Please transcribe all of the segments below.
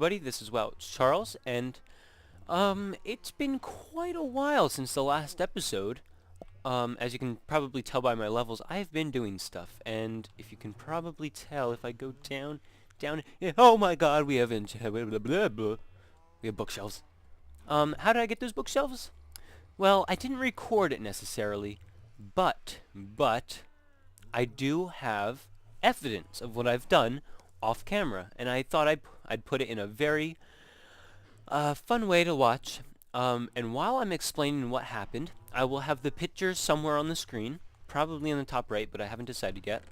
everybody, this is Charles, and it's been quite a while since the last episode. As you can probably tell by my levels, I've been doing stuff, and if you can probably tell, if I go down, oh my God, we have we have bookshelves. How did I get those bookshelves? Well, I didn't record it necessarily, but I do have evidence of what I've done off camera, and I thought I'd put it in a very fun way to watch. And while I'm explaining what happened, I will have the pictures somewhere on the screen, probably in the top right, but I haven't decided yet.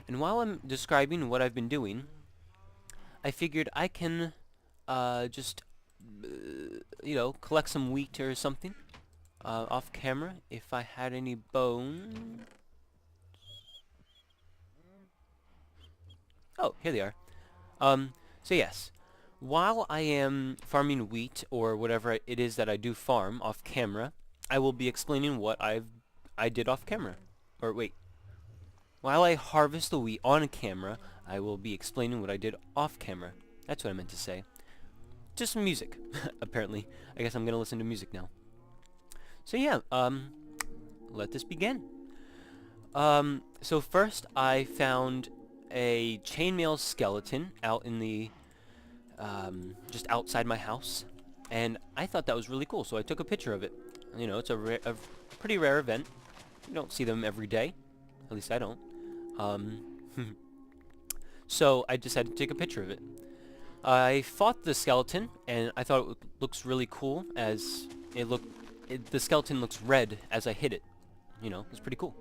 And while I'm describing what I've been doing, I figured I can just, collect some wheat or something off camera if I had any bone. Oh, here they are. So yes, while I am farming wheat or whatever it is that I do farm off camera, I will be explaining what I did off camera. Or wait, while I harvest the wheat on camera, I will be explaining what I did off camera. That's what I meant to say. Just some music, apparently. I guess I'm gonna listen to music now. So yeah, let this begin. So first I found a chainmail skeleton out in the just outside my house, and I thought that was really cool, so I took a picture of it. You know, it's a pretty rare event. You don't see them every day, at least I don't. So I decided to take a picture of it. I fought the skeleton, and I thought it looks really cool as the skeleton looks red as I hit it. You know, it's pretty cool.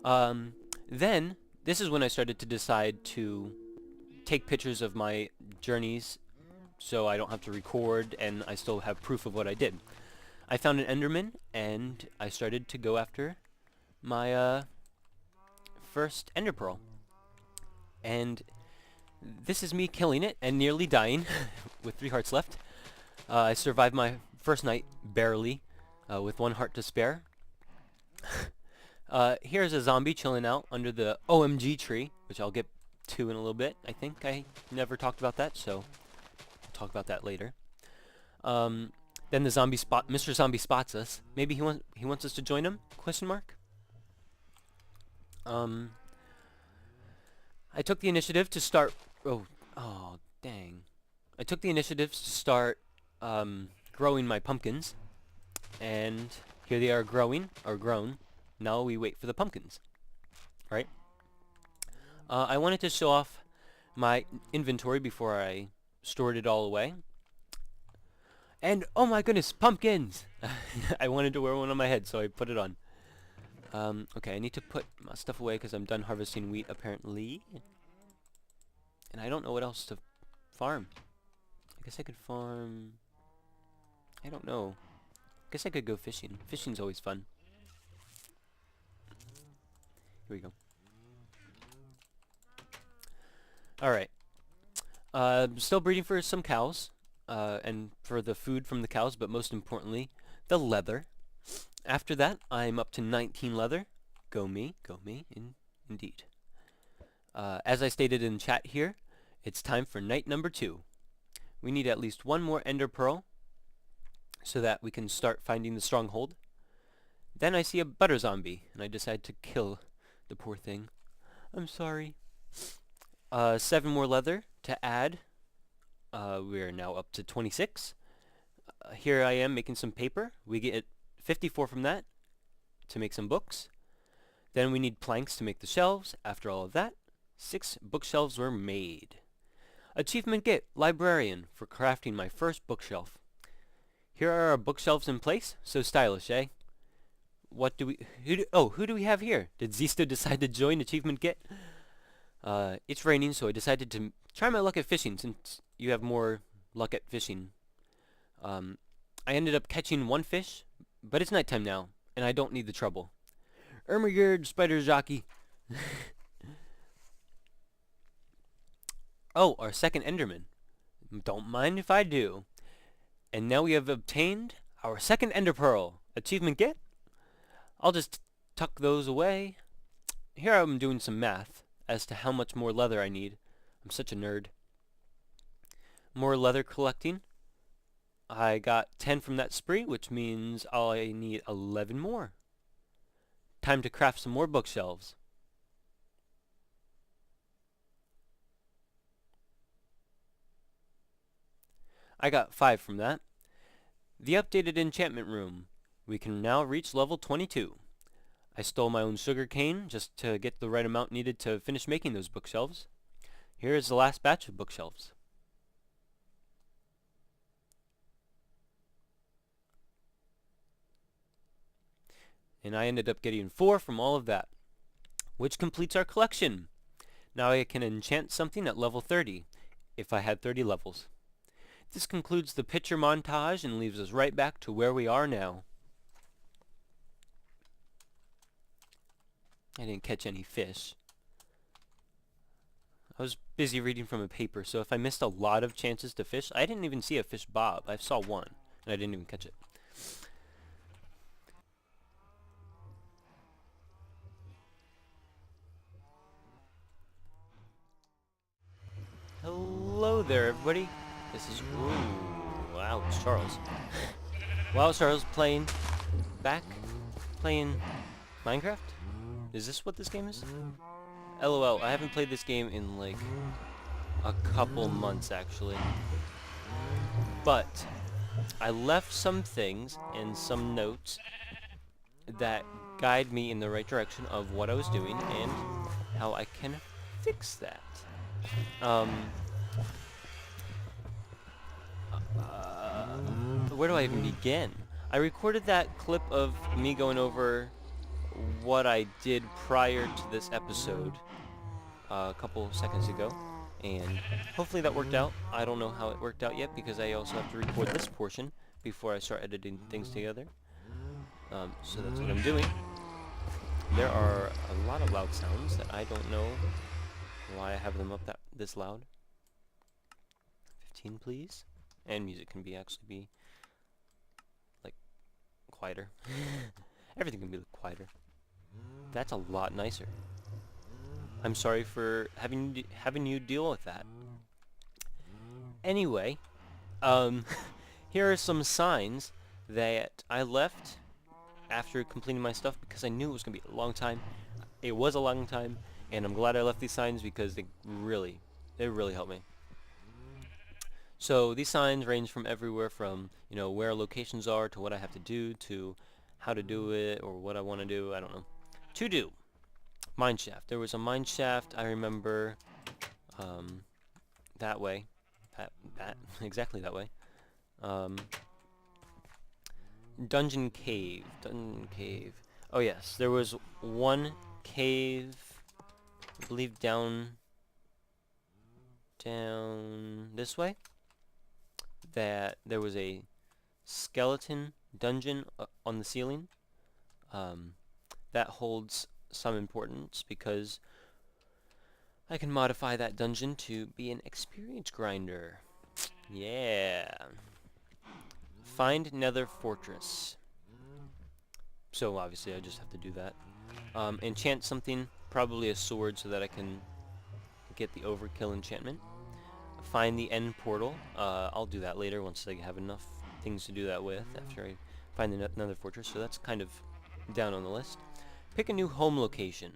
Then this is when I started to decide to take pictures of my journeys so I don't have to record and I still have proof of what I did. I found an Enderman and I started to go after my first Ender Pearl. And this is me killing it and nearly dying with 3 hearts left. I survived my first night barely with 1 heart to spare. Here's a zombie chilling out under the OMG tree, which I'll get to in a little bit. I think I never talked about that, so I'll talk about that later. Then the Mr. Zombie spots us. Maybe he wants us to join him? Question mark. I took the initiative to start. Oh, dang! I took the initiative to start growing my pumpkins, and here they are growing or grown. Now we wait for the pumpkins, right? I wanted to show off my inventory before I stored it all away. And oh my goodness, pumpkins! I wanted to wear one on my head, so I put it on. Okay, I need to put my stuff away because I'm done harvesting wheat, apparently. And I don't know what else to farm. I guess I could farm. I don't know. I guess I could go fishing. Fishing's always fun. Here we go. Alright. Still breeding for some cows. And for the food from the cows, but most importantly, the leather. After that, I'm up to 19 leather. Go me, indeed. As I stated in chat here, it's time for night number 2. We need at least 1 more ender pearl so that we can start finding the stronghold. Then I see a butter zombie, and I decide to kill the poor thing. I'm sorry. 7 more leather to add. We're now up to 26. Here I am making some paper. We get 54 from that to make some books. Then we need planks to make the shelves. After all of that, 6 bookshelves were made. Achievement get librarian for crafting my first bookshelf. Here are our bookshelves in place. So stylish, eh? What do we... who do we have here? Did Zisto decide to join achievement get? It's raining, so I decided to try my luck at fishing since you have more luck at fishing. I ended up catching 1 fish, but it's nighttime now, and I don't need the trouble. Ermagerd, spider jockey. Oh, our second Enderman. Don't mind if I do. And now we have obtained our second Ender Pearl. Achievement get? I'll just tuck those away. Here I'm doing some math as to how much more leather I need. I'm such a nerd. More leather collecting. I got 10 from that spree, which means I need 11 more. Time to craft some more bookshelves. I got 5 from that. The updated enchantment room. We can now reach level 22. I stole my own sugar cane just to get the right amount needed to finish making those bookshelves. Here is the last batch of bookshelves. And I ended up getting 4 from all of that, which completes our collection. Now I can enchant something at level 30, if I had 30 levels. This concludes the picture montage and leaves us right back to where we are now. I didn't catch any fish. I was busy reading from a paper, so if I missed a lot of chances to fish, I didn't even see a fish bob. I saw one, and I didn't even catch it. Hello there, everybody. This is... Ooh, wow, it's Charles. Wow, Charles playing Minecraft? Is this what this game is? LOL, I haven't played this game in like a couple months actually. But I left some things and some notes that guide me in the right direction of what I was doing and how I can fix that. Where do I even begin? I recorded that clip of me going over what I did prior to this episode a couple seconds ago, and hopefully that worked out. I don't know how it worked out yet because I also have to record this portion before I start editing things together. So that's what I'm doing. There are a lot of loud sounds that I don't know why I have them up this loud. 15, please. And music can actually be like quieter. Everything can be quieter. That's a lot nicer. I'm sorry for having you deal with that. Anyway, here are some signs that I left after completing my stuff because I knew it was going to be a long time. It was a long time, and I'm glad I left these signs because they really helped me. So these signs range from everywhere from, you know, where locations are to what I have to do to how to do it or what I want to do. I don't know. To do. Mine shaft. There was a mine shaft, I remember, that way. Exactly that way. Dungeon cave. Oh yes, there was one cave, I believe down this way, that there was a skeleton dungeon on the ceiling. That holds some importance because I can modify that dungeon to be an experience grinder. Yeah. Find Nether Fortress. So obviously I just have to do that. Enchant something, probably a sword, so that I can get the overkill enchantment. Find the end portal. I'll do that later once I have enough things to do that with after I find the Nether Fortress. So that's kind of down on the list. Pick a new home location.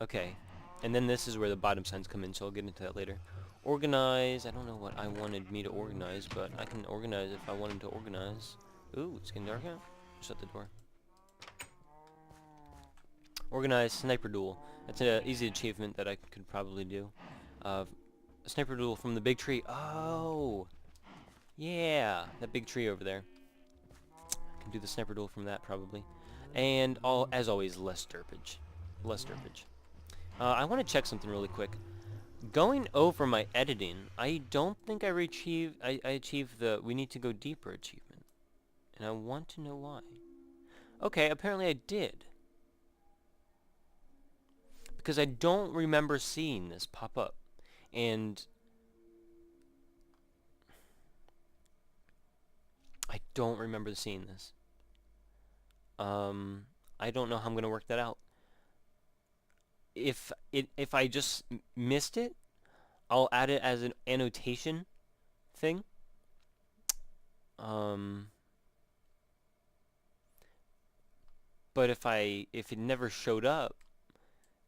Okay. And then this is where the bottom signs come in, so I'll get into that later. Organize. I don't know what I wanted me to organize, but I can organize if I wanted to organize. Ooh, it's getting dark out. Shut the door. Organize sniper duel. That's an easy achievement that I could probably do. A sniper duel from the big tree. Oh! Yeah! That big tree over there. I can do the sniper duel from that probably. And as always, less derpage. I want to check something really quick. Going over my editing, I don't think I achieved the we need to go deeper achievement. And I want to know why. Okay, apparently I did. Because I don't remember seeing this pop up. And I don't remember seeing this. I don't know how I'm going to work that out. If I just missed it, I'll add it as an annotation thing. But if it never showed up,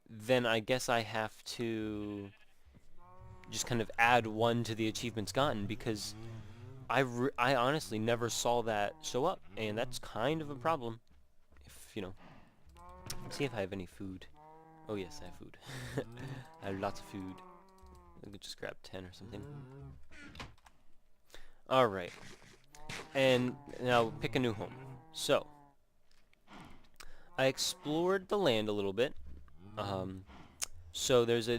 then I guess I have to just kind of add 1 to the achievements gotten, because I honestly never saw that show up, and that's kind of a problem. If, you know, let's see if I have any food. Oh yes, I have food. I have lots of food. I could just grab 10 or something. Alright. And now pick a new home. So, I explored the land a little bit. So there's a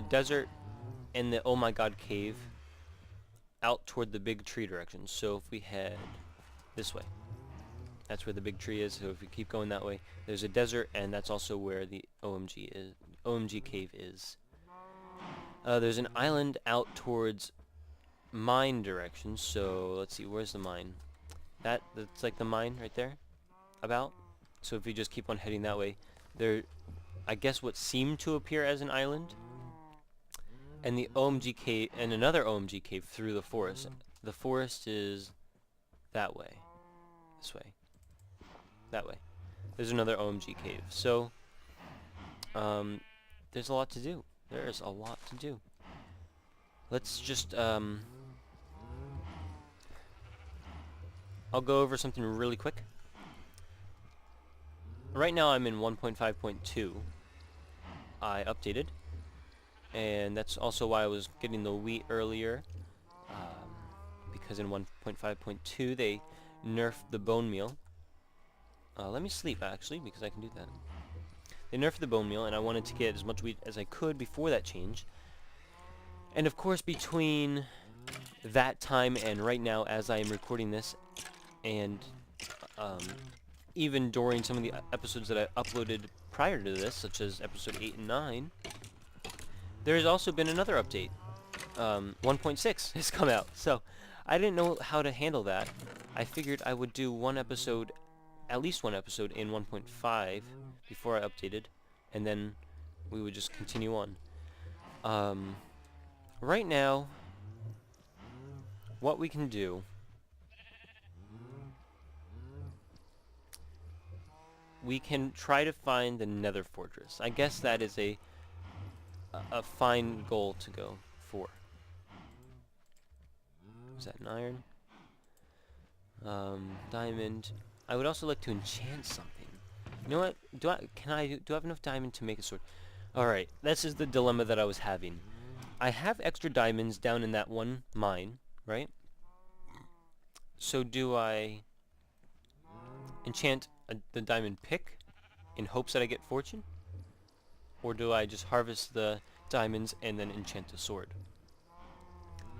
desert and the Oh My God cave out toward the big tree direction. So if we head this way, that's where the big tree is. So if we keep going that way, there's a desert, and that's also where the OMG cave is. There's an island out towards mine direction. So let's see, where's the mine? That's like the mine right there. About. So if we just keep on heading that way, there, I guess what seemed to appear as an island, and the OMG cave, and another OMG cave through the forest. The forest is that way, this way, that way. There's another OMG cave. So, there's a lot to do. There's a lot to do. Let's just, I'll go over something really quick. Right now I'm in 1.5.2. I updated, and that's also why I was getting the wheat earlier, because in 1.5.2 they nerfed the bone meal. Let me sleep actually, because I can do that. They nerfed the bone meal, and I wanted to get as much wheat as I could before that change. And of course, between that time and right now, as I am recording this, and even during some of the episodes that I uploaded prior to this, such as episode 8 and 9, there has also been another update. 1.6 has come out, so I didn't know how to handle that. I figured I would do at least one episode in 1.5 before I updated, and then we would just continue on. Right now, what we can do, we can try to find the Nether Fortress. I guess that is a fine goal to go for. Is that an iron? Diamond. I would also like to enchant something. You know what? Do I have enough diamond to make a sword? Alright, this is the dilemma that I was having. I have extra diamonds down in that one mine, right? So do I enchant the diamond pick in hopes that I get fortune? Or do I just harvest the diamonds and then enchant the sword?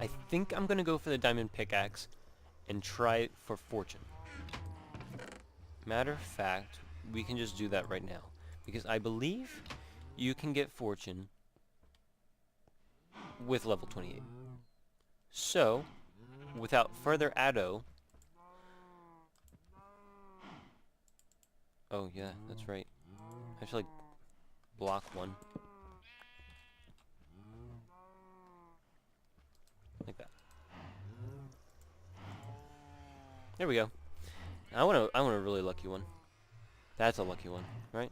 I think I'm going to go for the diamond pickaxe and try for fortune. Matter of fact, we can just do that right now, because I believe you can get fortune with level 28. So, without further ado... Oh yeah, that's right. I should, like, block one. Like that. There we go. I want a really lucky one. That's a lucky one, right?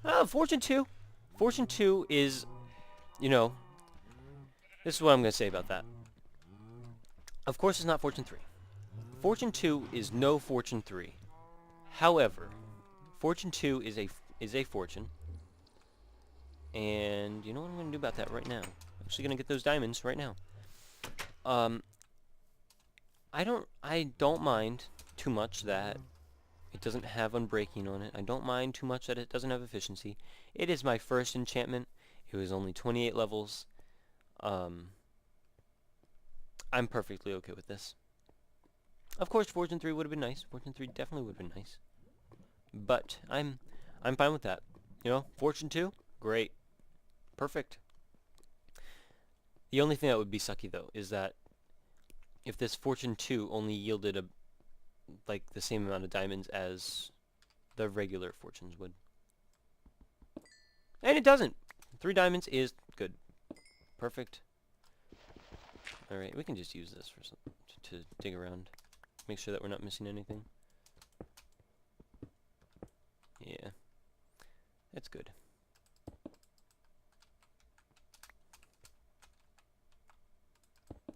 Oh, Fortune 2. Fortune 2 is, you know, this is what I'm going to say about that. Of course, it's not Fortune 3. Fortune 2 is no Fortune 3. However, Fortune 2 is a fortune. And you know what I'm going to do about that right now? I'm actually going to get those diamonds right now. I don't mind too much that it doesn't have unbreaking on it. I don't mind too much that it doesn't have efficiency. It is my first enchantment. It was only 28 levels. I'm perfectly okay with this. Of course, Fortune 3 would have been nice. Fortune 3 definitely would have been nice. But I'm fine with that. You know, Fortune 2, great. Perfect. The only thing that would be sucky though is that if this Fortune 2 only yielded like the same amount of diamonds as the regular fortunes would. And it doesn't. 3 diamonds is good. Perfect. Alright, we can just use this for to dig around. Make sure that we're not missing anything. Yeah. That's good.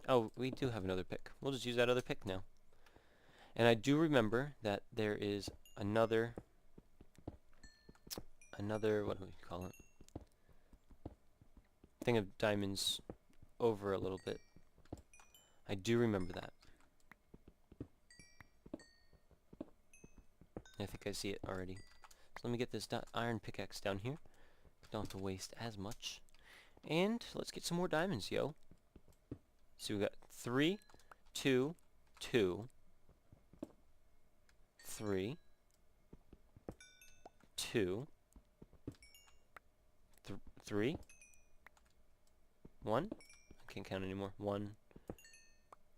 Oh, we do have another pick. We'll just use that other pick now. And I do remember that there is another, what do we call it? Thing of diamonds over a little bit. I do remember that. I think I see it already. So let me get this iron pickaxe down here. Don't have to waste as much. And let's get some more diamonds, yo. So we got 3, 2, 2, 3, 2, 3, 1. I can't count anymore. 1,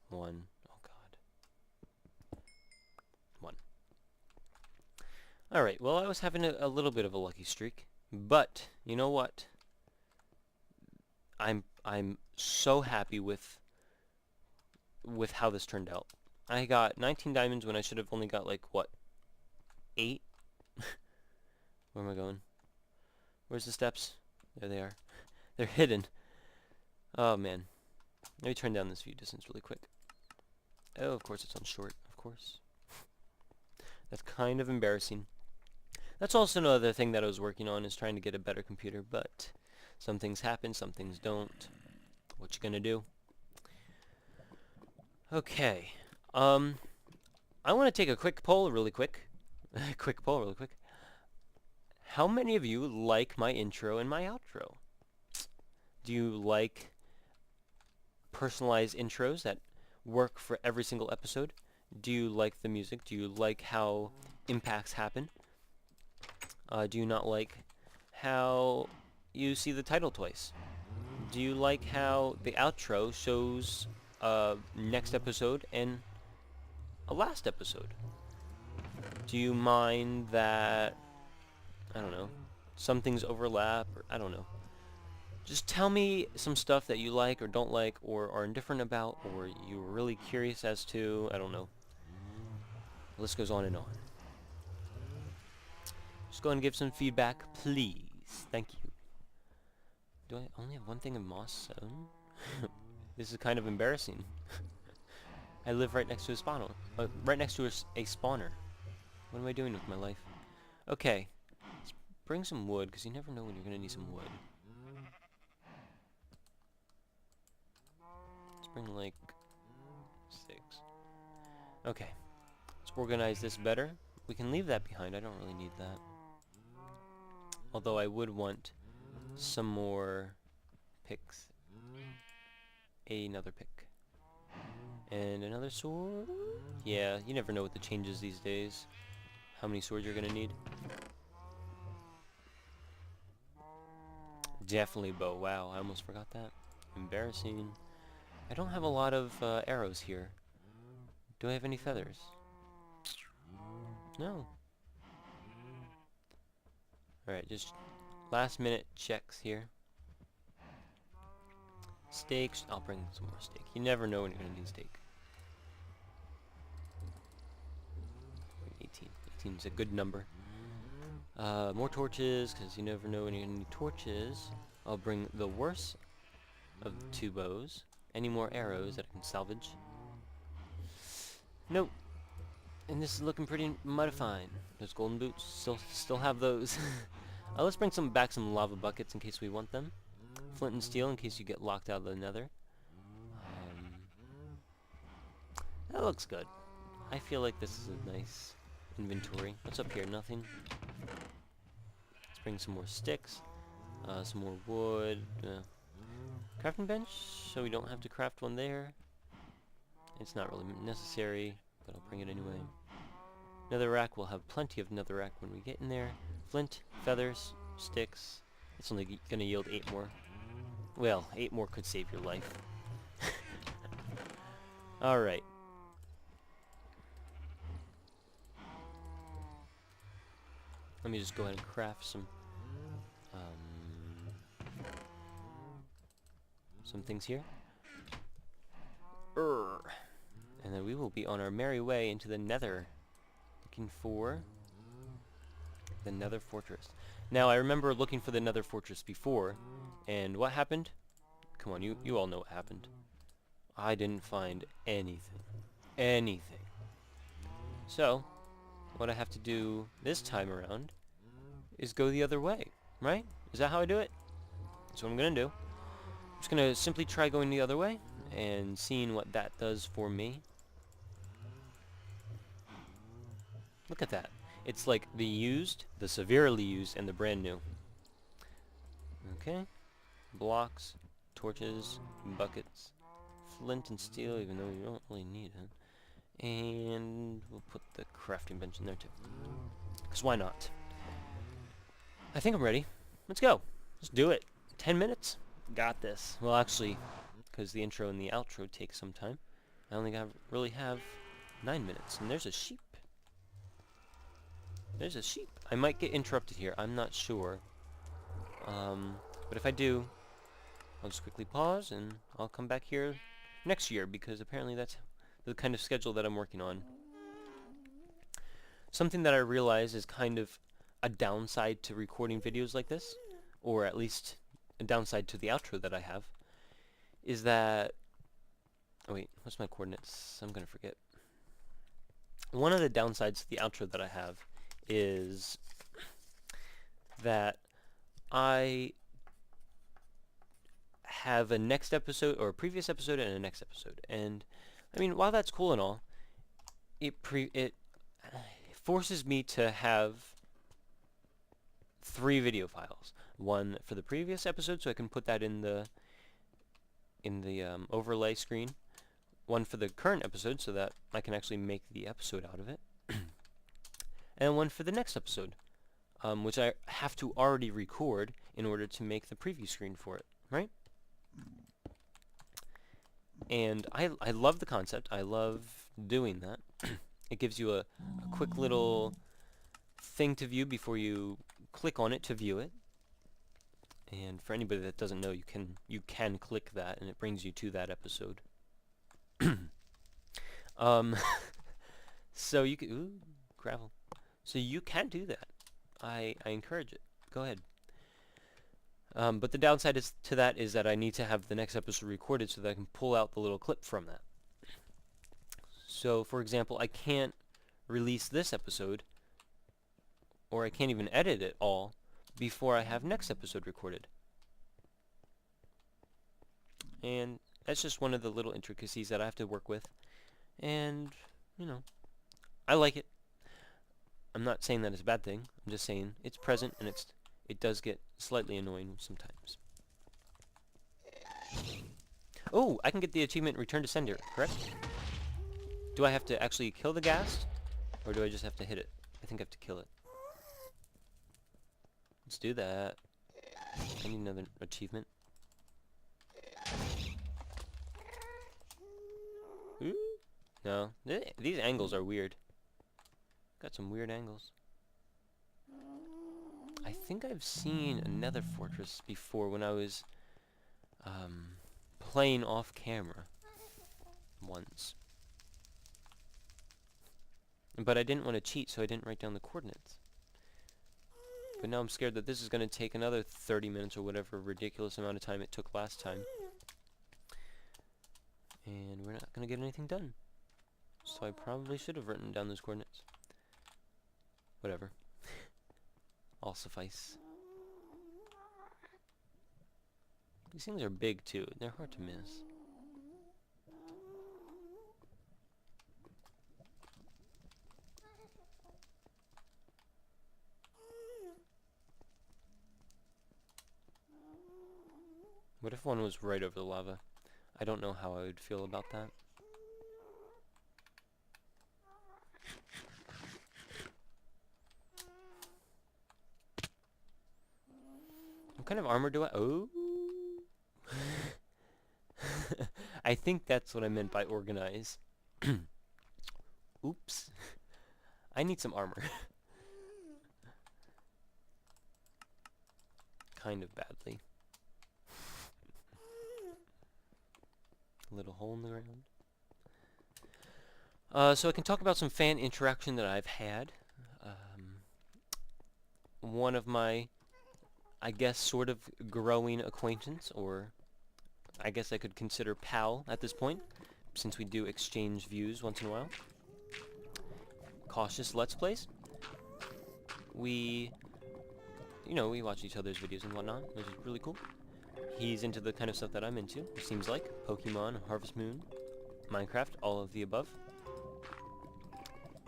1. Oh God. 1. All right. Well, I was having a little bit of a lucky streak, but you know what? I'm so happy with how this turned out. I got 19 diamonds when I should have only got like what, 8? Where am I going? Where's the steps? There they are. They're hidden. Oh man. Let me turn down this view distance really quick. Oh, of course it's on short, of course. That's kind of embarrassing. That's also another thing that I was working on, is trying to get a better computer, but some things happen, some things don't. What you gonna do? Okay. I want to take a quick poll really quick. Quick poll really quick. How many of you like my intro and my outro? Do you like personalized intros that work for every single episode? Do you like the music? Do you like how impacts happen? Do you not like how you see the title twice? Do you like how the outro shows next episode and a last episode? Do you mind that, I don't know, some things overlap, or I don't know. Just tell me some stuff that you like or don't like or are indifferent about or you're really curious as to. I don't know. The list goes on and on. Just go ahead and give some feedback, please. Thank you. Do I only have one thing in moss sown? This is kind of embarrassing. I live right next to a spawner. Right next to a spawner. What am I doing with my life? Okay. Let's bring some wood, because you never know when you're going to need some wood. Let's bring like 6. Okay. Let's organize this better. We can leave that behind. I don't really need that. Although I would want some more picks. Another pick. And another sword? Yeah, you never know with the changes these days. How many swords you're gonna need. Definitely bow. Wow, I almost forgot that. Embarrassing. I don't have a lot of arrows here. Do I have any feathers? No. Alright, just last minute checks here. Steaks. I'll bring some more steak. You never know when you're going to need steak. 18. 18 is a good number. More torches, because you never know when you're going to need torches. I'll bring the worst of 2 bows. Any more arrows that I can salvage? Nope. And this is looking pretty mudifying. Those golden boots, still have those. Let's bring some lava buckets in case we want them. Flint and steel in case you get locked out of the nether. That looks good. I feel like this is a nice inventory. What's up here? Nothing. Let's bring some more sticks. Some more wood. Crafting bench, so we don't have to craft one there. It's not really necessary, but I'll bring it anyway. Netherrack, we'll have plenty of netherrack when we get in there. Flint, feathers, sticks. It's only going to yield 8 more. Well, 8 more could save your life. Alright. Let me just go ahead and craft some things here. And then we will be on our merry way into the Nether, looking for the Nether Fortress. Now, I remember looking for the Nether Fortress before, and what happened? Come on, you all know what happened. I didn't find anything. Anything. So, what I have to do this time around is go the other way, right? Is that how I do it? That's what I'm gonna do. I'm just gonna simply try going the other way and seeing what that does for me. Look at that. It's like the used, the severely used, and the brand new. Okay. Blocks, torches, buckets, flint and steel, even though you don't really need it. And we'll put the crafting bench in there too. Because why not? I think I'm ready. Let's go. Let's do it. 10 minutes? Got this. Well, actually, because the intro and the outro take some time, I only really have 9 minutes. And there's a sheep. There's a sheep. I might get interrupted here. I'm not sure. But if I do, I'll just quickly pause and I'll come back here next year, because apparently that's the kind of schedule that I'm working on. Something that I realize is kind of a downside to recording videos like this, or at least a downside to the outro that I have, is that... Oh wait, what's my coordinates? I'm gonna forget. One of the downsides to the outro that I have is that I have a next episode, or a previous episode and a next episode. And, I mean, while that's cool and all, it forces me to have 3 video files. One for the previous episode, so I can put that in the overlay screen. One for the current episode, so that I can actually make the episode out of it. And one for the next episode, which I have to already record in order to make the preview screen for it, right? And I love the concept. I love doing that. It gives you a quick little thing to view before you click on it to view it. And for anybody that doesn't know, you can click that and it brings you to that episode. So you can... Ooh, gravel. So you can do that. I encourage it. Go ahead. But the downside to that is that I need to have the next episode recorded so that I can pull out the little clip from that. So, for example, I can't release this episode, or I can't even edit it all, before I have next episode recorded. And that's just one of the little intricacies that I have to work with. And, you know, I like it. I'm not saying that it's a bad thing. I'm just saying it's present, and it does get slightly annoying sometimes. Oh, I can get the achievement Return to Sender, correct? Do I have to actually kill the ghast, or do I just have to hit it? I think I have to kill it. Let's do that. I need another achievement. Ooh. No, these angles are weird. Got some weird angles. I think I've seen a Nether Fortress before when I was playing off camera once. But I didn't want to cheat, so I didn't write down the coordinates. But now I'm scared that this is going to take another 30 minutes or whatever ridiculous amount of time it took last time. And we're not going to get anything done. So I probably should have written down those coordinates. Whatever. All suffice. These things are big too. They're hard to miss. What if one was right over the lava? I don't know how I would feel about that. What kind of armor do I... Oh! I think that's what I meant by organize. Oops. I need some armor. Kind of badly. A little hole in the ground. So I can talk about some fan interaction that I've had. One of my, I guess, sort of growing acquaintance, or I guess I could consider pal at this point, since we do exchange views once in a while. Cautious Let's Plays. We watch each other's videos and whatnot, which is really cool. He's into the kind of stuff that I'm into, it seems like. Pokemon, Harvest Moon, Minecraft, all of the above.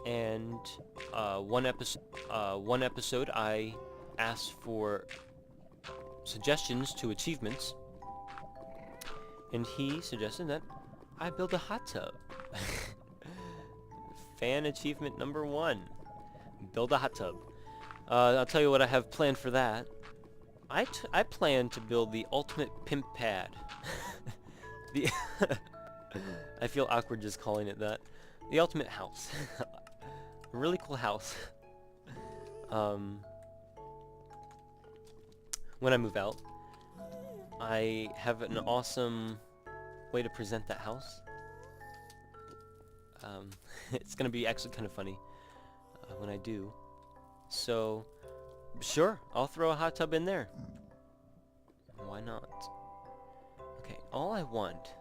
And one episode I asked for suggestions to achievements, and he suggested that I build a hot tub. Fan achievement number 1. Build a hot tub. I'll tell you what I have planned for that. I plan to build the ultimate pimp pad. I feel awkward just calling it that. The ultimate house. A really cool house. When I move out, I have an awesome way to present that house. It's gonna be actually kind of funny when I do. So, sure, I'll throw a hot tub in there. Why not? Okay, all I want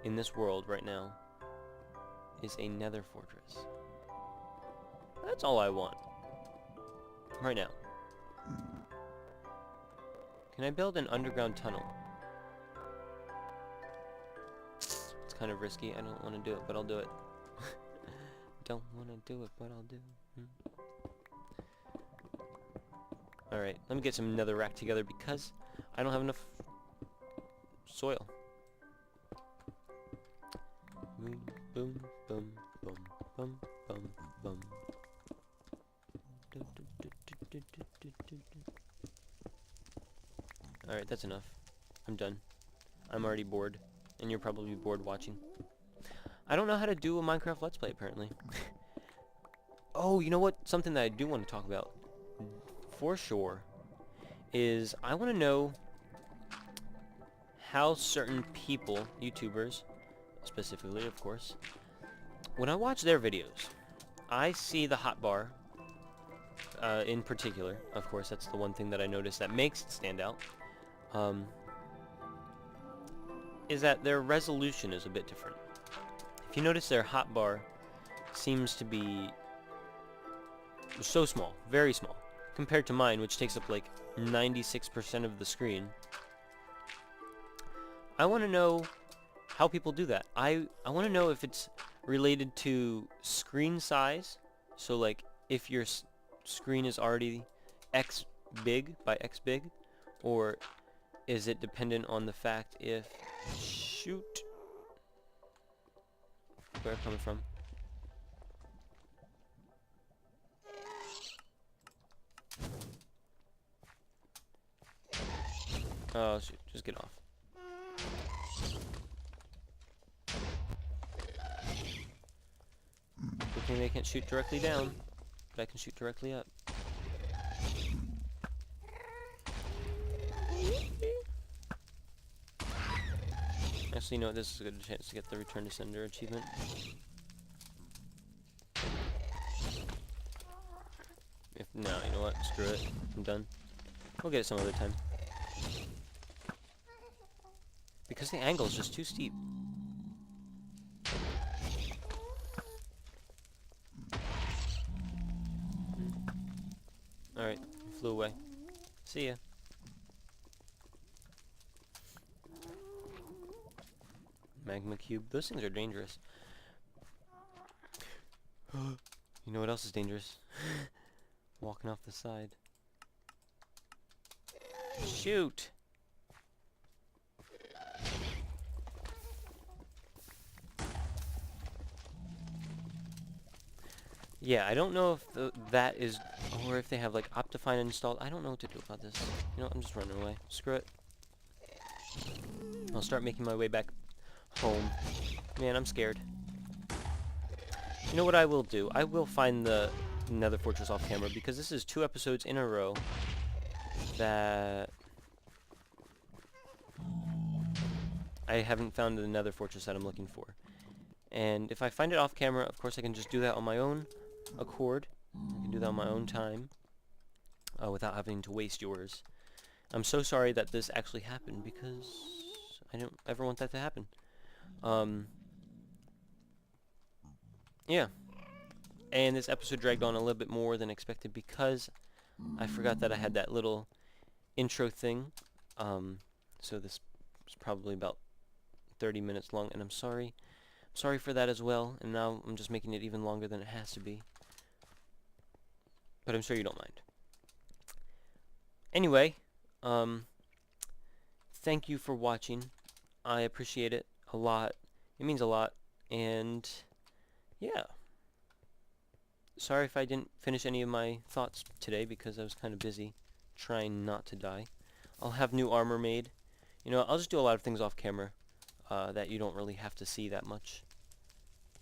in this world right now is a nether fortress. That's all I want. Right now. Can I build an underground tunnel? It's kind of risky. I don't want to do it, but I'll do it. Don't want to do it, but I'll do it. Alright, let me get some netherrack together because I don't have enough soil. Boom, boom, boom, boom, boom, boom, boom. Alright, that's enough. I'm done. I'm already bored, and you're probably bored watching. I don't know how to do a Minecraft Let's Play, apparently. Oh, you know what? Something that I do want to talk about, for sure, is I want to know how certain people, YouTubers, specifically, of course, when I watch their videos, I see the hotbar, in particular. Of course, that's the one thing that I notice that makes it stand out. Is that their resolution is a bit different. If you notice, their hotbar seems to be so small, very small, compared to mine, which takes up like 96% of the screen. I want to know how people do that. I want to know if it's related to screen size, so like if your screen is already X big by X big, or is it dependent on the fact if... Shoot. Where I'm coming from. Oh shoot, just get off. Good thing they can't shoot directly down, but I can shoot directly up. Actually, no, this is a good chance to get the Return to Sender achievement. No, you know what? Screw it. I'm done. We'll get it some other time. Because the angle is just too steep. Alright, flew away. See ya. Magma cube. Those things are dangerous. You know what else is dangerous? Walking off the side. Shoot! Yeah, I don't know if that is, or if they have like Optifine installed. I don't know what to do about this. You know, I'm just running away. Screw it. I'll start making my way back home. Man, I'm scared. You know what I will do? I will find the Nether Fortress off camera, because this is 2 episodes in a row that I haven't found the Nether Fortress that I'm looking for. And if I find it off camera, of course I can just do that on my own accord. I can do that on my own time without having to waste yours. I'm so sorry that this actually happened because I don't ever want that to happen. Yeah. And this episode dragged on a little bit more than expected because I forgot that I had that little intro thing. So this was probably about 30 minutes long, and I'm sorry. I'm sorry for that as well, and now I'm just making it even longer than it has to be. But I'm sure you don't mind. Anyway, thank you for watching. I appreciate it a lot. It means a lot, and yeah. Sorry if I didn't finish any of my thoughts today because I was kind of busy trying not to die. I'll have new armor made. You know, I'll just do a lot of things off camera that you don't really have to see that much.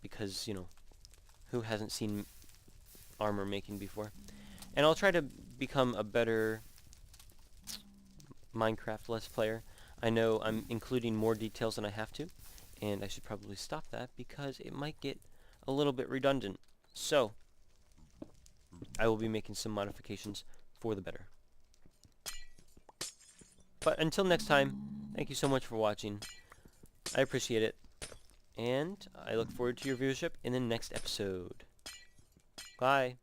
Because, you know, who hasn't seen armor making before? And I'll try to become a better Minecraft Let's Player. I know I'm including more details than I have to, and I should probably stop that because it might get a little bit redundant. So, I will be making some modifications for the better. But until next time, thank you so much for watching. I appreciate it. And I look forward to your viewership in the next episode. Bye.